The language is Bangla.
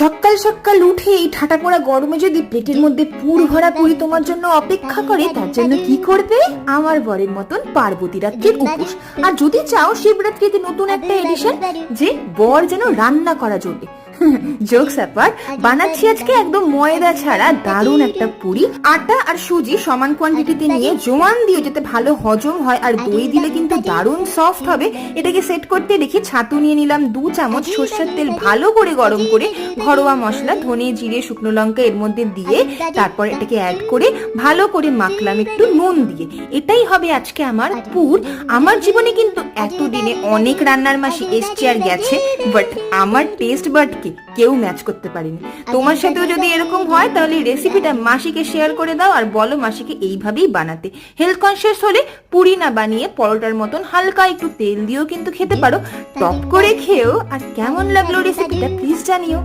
সকাল সকাল উঠে এই ঠাটা পড়া গরমে যদি পেটের মধ্যে পুর ভরা পুরি তোমার জন্য অপেক্ষা করে, তার জন্য কি করবে? আমার বরের মতন পার্বতী রাত্রির উপোস। আর যদি চাও শিবরাত্রিতে নতুন একটা এডিশন, যে বর যেন রান্না করা জোটে। জোকস অ্যাপার্ট, বানাচ্ছি আজকে একদম ময়দা ছাড়া দারুণ একটা পুরি। আটা আর সুজি সমান কোয়ান্টিটিতে নিয়ে জোয়ান দিয়ে যাতে ভালো হজম হয়, আর দই দিলে কিন্তু দারুণ সফট হবে। এটাকে সেট করতে রেখে ছাতু নিয়ে নিলাম 2 চামচ। সর্ষের তেল ভালো করে গরম করে ঘরোয়া মশলা ধনে জিরে শুকনো লঙ্কা এর মধ্যে দিয়ে তারপর এটাকে অ্যাড করে ভালো করে মাখলাম একটু নুন দিয়ে। এটাই হবে আজকে আমার পুর। আমার জীবনে কিন্তু এতদিনে অনেক রান্নার মাসি এসছে আর গেছে, বাট আমার টেস্ট বাডকে কেউ ম্যাচ করতে পারেনি। তোমার সাথেও যদি এরকম হয় তাহলে রেসিপিটা মাসিকে শেয়ার করে দাও আর বলো মাসিকে এইভাবেই বানাতে। হেলথ কনসিয়াস হলে পুরি না বানিয়ে পরোটার মতন হালকা একটু তেল দিয়েও কিন্তু খেতে পারো। টপ করে খেয়েও। আর কেমন লাগলো রেসিপিটা প্লিজ জানিও।